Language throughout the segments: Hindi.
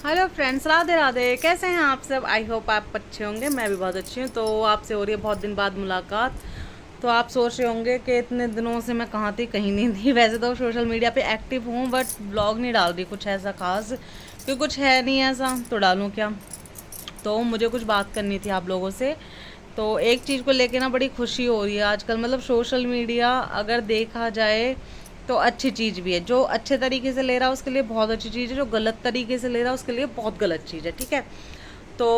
Hello friends, Radhe Radhe. कैसे हैं आप सब? आई होप आप अच्छे होंगे। मैं भी बहुत अच्छी हूँ। तो आपसे हो रही है बहुत दिन बाद मुलाकात। तो आप सोच रहे होंगे कि इतने दिनों से मैं कहाँ थी, कहीं नहीं थी। वैसे तो सोशल मीडिया पे एक्टिव हूँ, बट ब्लॉग नहीं डाल रही कुछ ऐसा खास, क्योंकि कुछ है नहीं ऐसा तो डालूँ क्या। तो मुझे कुछ बात करनी थी आप लोगों से। तो एक चीज़ को लेके ना बड़ी खुशी हो रही है आजकल। मतलब सोशल मीडिया अगर देखा जाए तो अच्छी चीज़ भी है। जो अच्छे तरीके से ले रहा है उसके लिए बहुत अच्छी चीज़ है, जो गलत तरीके से ले रहा है उसके लिए बहुत गलत चीज़ है। ठीक है। तो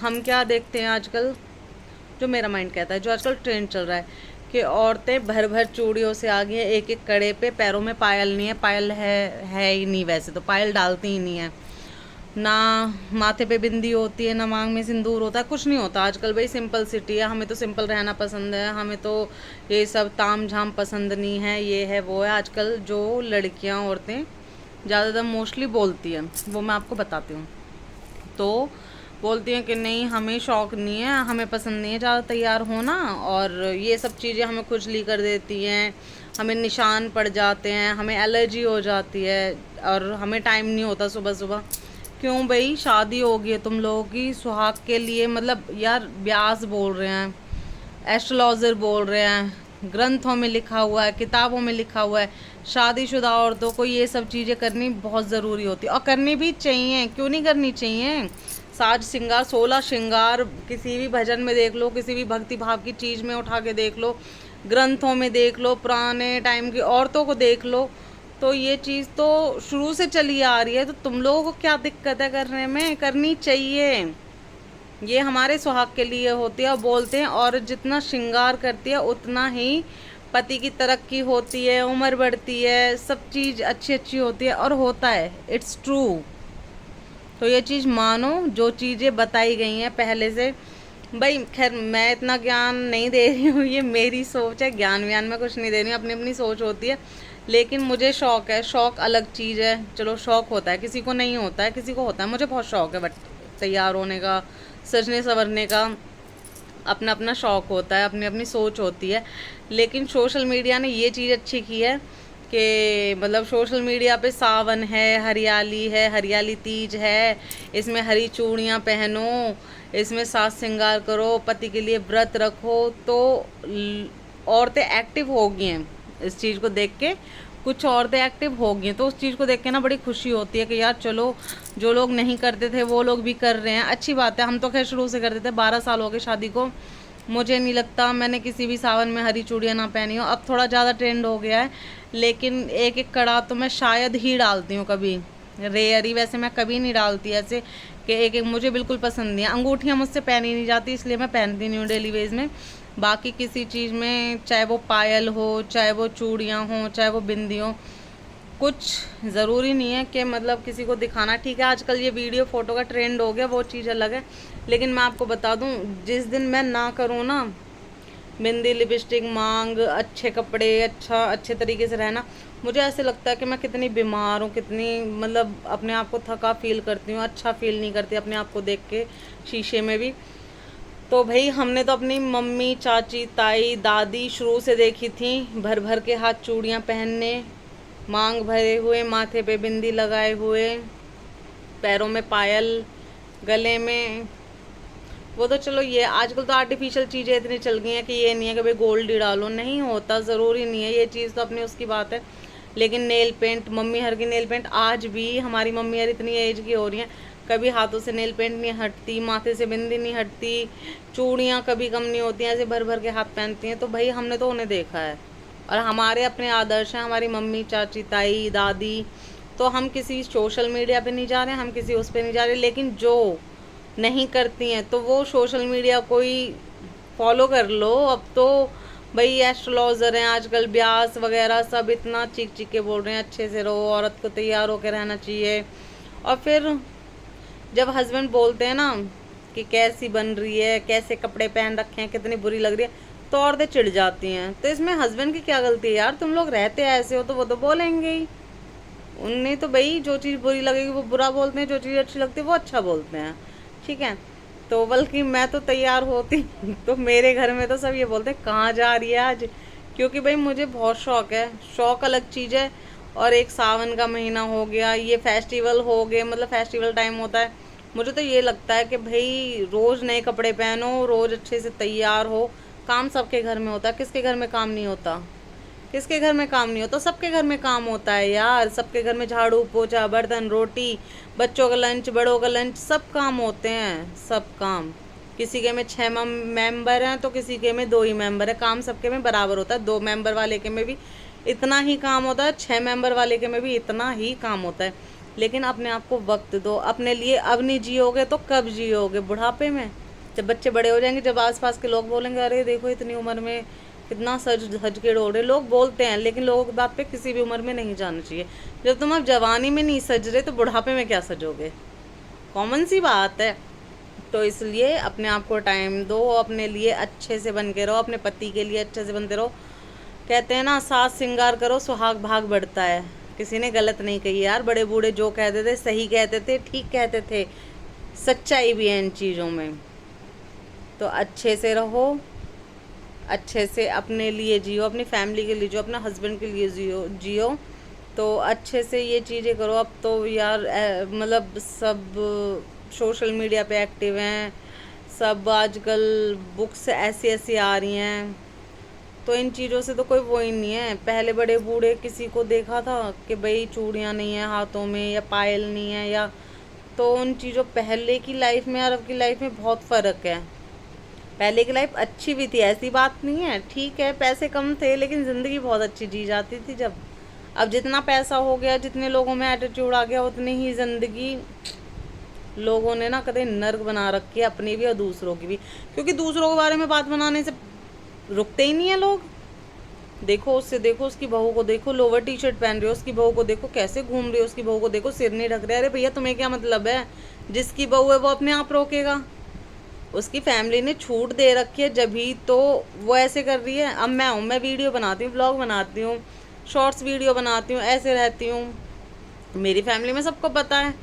हम क्या देखते हैं आजकल, जो मेरा माइंड कहता है, जो आजकल ट्रेंड चल रहा है कि औरतें भर भर चूड़ियों से आ गई हैं, एक एक कड़े पे। पैरों में पायल नहीं है, पायल है ही नहीं, वैसे तो पायल डालती ही नहीं है ना। माथे पे बिंदी होती है ना, मांग में सिंदूर होता है, कुछ नहीं होता आजकल। भाई सिंपल सिटी है, हमें तो सिंपल रहना पसंद है। हमें तो ये सब ताम झाम पसंद नहीं है, ये है वो है। आजकल जो लड़कियां औरतें ज़्यादातर मोस्टली बोलती हैं वो मैं आपको बताती हूँ। तो बोलती हैं कि नहीं, हमें शौक़ नहीं है, हमें पसंद नहीं है ज़्यादा तैयार होना, और ये सब चीज़ें हमें खुजली कर देती हैं, हमें निशान पड़ जाते हैं, हमें एलर्जी हो जाती है, और हमें टाइम नहीं होता सुबह सुबह। क्यों भाई, शादी हो गई है तुम लोगों की, सुहाग के लिए। मतलब यार, व्यास बोल रहे हैं, एस्ट्रोलॉजर बोल रहे हैं, ग्रंथों में लिखा हुआ है, किताबों में लिखा हुआ है, शादीशुदा औरतों को ये सब चीज़ें करनी बहुत ज़रूरी होती है, और करनी भी चाहिए। क्यों नहीं करनी चाहिए? साज श्रृंगार, 16 श्रृंगार किसी भी भजन में देख लो, किसी भी भक्ति भाव की चीज़ में उठा के देख लो, ग्रंथों में देख लो, पुराने टाइम की औरतों को देख लो। तो ये चीज़ तो शुरू से चली आ रही है, तो तुम लोगों को क्या दिक्कत है करने में? करनी चाहिए। ये हमारे सुहाग के लिए होती है। और बोलते हैं औरत जितना श्रृंगार करती है उतना ही पति की तरक्की होती है, उम्र बढ़ती है, सब चीज़ अच्छी अच्छी होती है, और होता है। It's true. तो ये चीज़ मानो, जो चीज़ें बताई गई हैं पहले से। भाई खैर, मैं इतना ज्ञान नहीं दे रही हूँ, ये मेरी सोच है। ज्ञान व्यान में कुछ नहीं दे रही हूँ, अपनी अपनी सोच होती है। लेकिन मुझे शौक़ है। शौक़ अलग चीज़ है। चलो, शौक़ होता है, किसी को नहीं होता है, किसी को होता है। मुझे बहुत शौक़ है बट तैयार होने का, सजने संवरने का। अपना अपना शौक़ होता है, अपनी अपनी सोच होती है। लेकिन सोशल मीडिया ने ये चीज़ अच्छी की है कि मतलब सोशल मीडिया पे सावन है, हरियाली है, हरियाली तीज है, इसमें हरी चूड़ियाँ पहनो, इसमें साज श्रृंगार करो, पति के लिए व्रत रखो। तो औरतें एक्टिव हो गई हैं इस चीज़ को देख के। कुछ औरतें एक्टिव हो गई हैं, तो उस चीज़ को देख के ना बड़ी खुशी होती है कि यार चलो, जो लोग नहीं करते थे वो लोग भी कर रहे हैं, अच्छी बात है। हम तो खैर शुरू से करते थे, 12 साल हो गए शादी को। मुझे नहीं लगता मैंने किसी भी सावन में हरी चूड़ियाँ ना पहनी हो। अब थोड़ा ज़्यादा ट्रेंड हो गया है, लेकिन एक एक कड़ा तो मैं शायद ही डालती हूँ, कभी रेयर ही। वैसे मैं कभी नहीं डालती ऐसे कि एक एक, मुझे बिल्कुल पसंद नहीं है। अंगूठियाँ मुझसे पहनी नहीं जाती, इसलिए मैं पहनती नहीं हूँ डेली वेज में। बाकी किसी चीज़ में, चाहे वो पायल हो, चाहे वो चूड़ियाँ हों, चाहे वो बिंदी हो, कुछ ज़रूरी नहीं है कि मतलब किसी को दिखाना। ठीक है, आजकल ये वीडियो फ़ोटो का ट्रेंड हो गया, वो चीज़ अलग है। लेकिन मैं आपको बता दूं, जिस दिन मैं ना करूं ना, बिंदी, लिपस्टिक, मांग, अच्छे कपड़े, अच्छे तरीके से रहना, मुझे ऐसे लगता है कि मैं कितनी बीमार हूँ, कितनी मतलब अपने आप को थका फील करती हूँ, अच्छा फील नहीं करती अपने आप को देख के शीशे में भी। तो भाई, हमने तो अपनी मम्मी, चाची, ताई, दादी शुरू से देखी थी भर भर के हाथ चूड़ियाँ पहनने, मांग भरे हुए, माथे पे बिंदी लगाए हुए, पैरों में पायल, गले में। वो तो चलो, ये आजकल तो आर्टिफिशियल चीज़ें इतनी चल गई हैं कि ये नहीं है कि भाई गोल्ड ही डालो, नहीं होता, ज़रूरी नहीं है। ये चीज़ तो अपनी उसकी बात है। लेकिन नेल पेंट, मम्मी हर की नेल पेंट, आज भी हमारी मम्मी यार इतनी एज की हो रही हैं, कभी हाथों से नेल पेंट नहीं हटती, माथे से बिंदी नहीं हटती, चूड़ियाँ कभी कम नहीं होती हैं, ऐसे भर भर के हाथ पहनती हैं। तो भाई हमने तो उन्हें देखा है, और हमारे अपने आदर्श हैं, हमारी मम्मी, चाची, ताई, दादी। तो हम किसी सोशल मीडिया पे नहीं जा रहे, हम किसी उस पर नहीं जा रहे। लेकिन जो नहीं करती हैं तो वो सोशल मीडिया को ही फॉलो कर लो। अब तो भाई एस्ट्रोलॉजर हैं आजकल, व्यास वगैरह सब इतना चीख चीख के बोल रहे हैं अच्छे से रहो, औरत को तैयार होकर रहना चाहिए। और फिर जब हस्बैंड बोलते हैं ना कि कैसी बन रही है, कैसे कपड़े पहन रखे हैं, कितनी बुरी लग रही है, तो औरतें चिढ़ जाती हैं। तो इसमें हस्बैंड की क्या गलती है यार? तुम लोग रहते ऐसे हो तो वो तो बोलेंगे ही। उन्हें तो भाई जो चीज़ बुरी लगेगी वो बुरा बोलते हैं, जो चीज़ अच्छी लगती है वो अच्छा बोलते हैं। ठीक है। तो बल्कि मैं तो तैयार होती तो मेरे घर में तो सब ये बोलते हैं कहाँ जा रही है आज, क्योंकि भाई मुझे बहुत शौक है। शौक अलग चीज़ है, और एक सावन का महीना हो गया, ये फेस्टिवल हो गए, मतलब फेस्टिवल टाइम होता है। मुझे तो ये लगता है कि भाई रोज़ नए कपड़े पहनो, रोज़ अच्छे से तैयार हो। काम सबके घर में होता है, किसके घर में काम नहीं होता? किसके घर में काम नहीं होता? सबके घर में काम होता है यार। सबके घर में झाड़ू पोछा, बर्तन, रोटी, बच्चों का लंच, बड़ों का लंच, सब काम होते हैं, सब काम। किसी के में 6 मेंबर हैं तो किसी के में 2 ही मेंबर है। काम सबके में बराबर होता है। 2 मेंबर वाले के में भी इतना ही काम होता है, 6 मेंबर वाले के में भी इतना ही काम होता है। लेकिन अपने आप को वक्त दो अपने लिए। अब नहीं जियोगे तो कब जियोगे? बुढ़ापे में, जब बच्चे बड़े हो जाएंगे, जब आसपास के लोग बोलेंगे अरे देखो इतनी उम्र में कितना सज धज के दौड़ रहे। लोग बोलते हैं, लेकिन लोगों की बात पे किसी भी उम्र में नहीं जाना चाहिए। जब तुम अब जवानी में नहीं सज रहे तो बुढ़ापे में क्या सजोगे? कॉमन सी बात है। तो इसलिए अपने आप को टाइम दो, अपने लिए अच्छे से बन के रहो, अपने पति के लिए अच्छे से बनते रहो। कहते हैं ना, सास श्रृंगार करो सुहाग भाग बढ़ता है। किसी ने गलत नहीं कही यार। बड़े बूढ़े जो कहते थे सही कहते थे, ठीक कहते थे, सच्चाई भी है इन चीज़ों में। तो अच्छे से रहो, अच्छे से अपने लिए जियो, अपनी फैमिली के लिए जियो, अपने हस्बैंड के लिए जियो। तो अच्छे से ये चीज़ें करो। अब तो यार मतलब सब सोशल मीडिया पे एक्टिव हैं, सब आजकल बुक्स ऐसी ऐसी आ रही हैं। तो इन चीज़ों से तो कोई वो ही नहीं है। पहले बड़े बूढ़े किसी को देखा था कि भाई चूड़ियाँ नहीं है हाथों में या पायल नहीं है, या तो उन चीज़ों, पहले की लाइफ में और अब की लाइफ में बहुत फ़र्क है। पहले की लाइफ अच्छी भी थी, ऐसी बात नहीं है। ठीक है पैसे कम थे लेकिन ज़िंदगी बहुत अच्छी जी जाती थी जब। अब जितना पैसा हो गया, जितने लोगों में एटीट्यूड आ गया, उतनी ही ज़िंदगी लोगों ने ना कदे नर्क बना रखी है, अपनी भी और दूसरों की भी। क्योंकि दूसरों के बारे में बात बनाने से रुकते ही नहीं है लोग। देखो उससे, देखो उसकी बहू को, देखो लोअर टी शर्ट पहन रही हो, उसकी बहू को देखो कैसे घूम रही है, उसकी बहू को देखो सिर नहीं ढक रहा है। अरे भैया तुम्हें क्या मतलब है? जिसकी बहू है वो अपने आप रोकेगा। उसकी फैमिली ने छूट दे रखी है जब ही तो वो ऐसे कर रही है। अब मैं वीडियो बनाती हूँ, ब्लॉग बनाती हूँ, शॉर्ट्स वीडियो बनाती हूँ, ऐसे रहती हूँ। मेरी फैमिली में सबको पता है,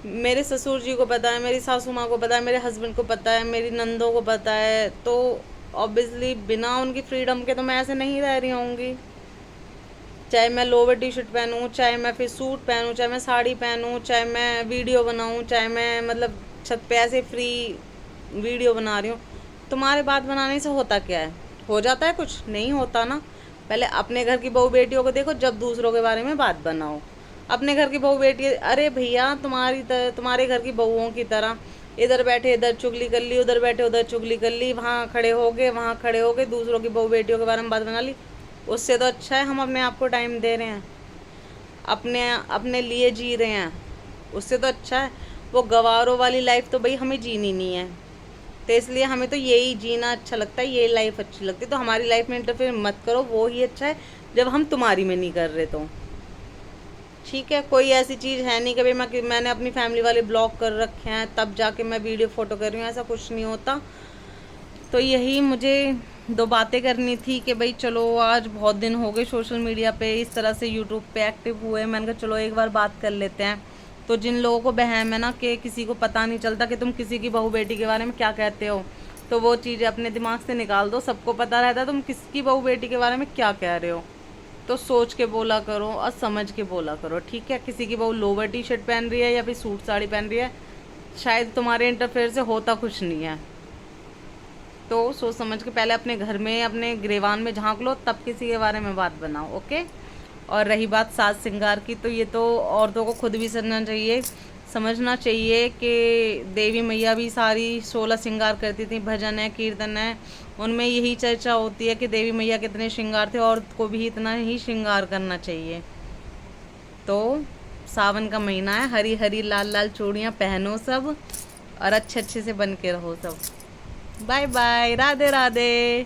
मेरे ससुर जी को पता है, मेरी सासू माँ को पता है, मेरे हस्बैंड को पता है, मेरी नंदों को पता है। तो ऑब्वियसली बिना उनकी फ्रीडम के तो मैं ऐसे नहीं रह रही होंगी। चाहे मैं लोअर टी शर्ट पहनूँ, चाहे मैं फिर सूट पहनूँ, चाहे मैं साड़ी पहनूँ, चाहे मैं वीडियो बनाऊँ, चाहे मैं मतलब छत पे ऐसे फ्री वीडियो बना रही हूँ। तुम्हारे बात बनाने से होता क्या है? हो जाता है कुछ? नहीं होता ना। पहले अपने घर की बहू बेटियों को देखो, जब दूसरों के बारे में बात बनाओ। अपने घर की बहू बेटी, अरे भैया तुम्हारे घर की बहुओं की तरह इधर बैठे इधर चुगली कर ली, उधर बैठे उधर चुगली कर ली, वहाँ खड़े हो गए दूसरों की बहू बेटियों के बारे में बात बना ली। उससे तो अच्छा है हम अपने आप को टाइम दे रहे हैं, अपने अपने लिए जी रहे हैं। उससे तो अच्छा है। वो गवारों वाली लाइफ तो भाई हमें जीनी नहीं है। तो इसलिए हमें तो यही जीना अच्छा लगता है, यही लाइफ अच्छी लगती है। तो हमारी लाइफ में इंटरफेयर मत करो, वो ही अच्छा है जब हम तुम्हारी में नहीं कर रहे तो। ठीक है, कोई ऐसी चीज़ है नहीं कि भाई मैंने अपनी फैमिली वाले ब्लॉक कर रखे हैं तब जाके मैं वीडियो फ़ोटो कर रही हूँ, ऐसा कुछ नहीं होता। तो यही मुझे 2 बातें करनी थी कि भाई चलो आज बहुत दिन हो गए सोशल मीडिया पे इस तरह से यूट्यूब पे एक्टिव हुए, मैंने कहा चलो एक बार बात कर लेते हैं। तो जिन लोगों को बहम है ना कि किसी को पता नहीं चलता कि तुम किसी की बहू बेटी के बारे में क्या कहते हो, तो वो चीज़ें अपने दिमाग से निकाल दो। सबको पता रहता है तुम किसकी बहू बेटी के बारे में क्या कह रहे हो। तो सोच के बोला करो और समझ के बोला करो, ठीक है? किसी की बहू लोअर टी शर्ट पहन रही है या फिर सूट साड़ी पहन रही है, शायद तुम्हारे इंटरफेयर से होता कुछ नहीं है। तो सोच समझ के पहले अपने घर में, अपने गिरेवान में झांक लो, तब किसी के बारे में बात बनाओ, ओके? और रही बात साज श्रृंगार की, तो ये तो औरतों को खुद भी समझना चाहिए कि देवी मैया भी सारी 16 श्रृंगार करती थी। भजन है, कीर्तन है, उनमें यही चर्चा होती है कि देवी मैया कितने श्रृंगार थे, औरत को भी इतना ही श्रृंगार करना चाहिए। तो सावन का महीना है, हरी हरी लाल लाल चूड़ियाँ पहनो सब, और अच्छे अच्छे से बन के रहो सब। Bye bye, Radhe Radhe.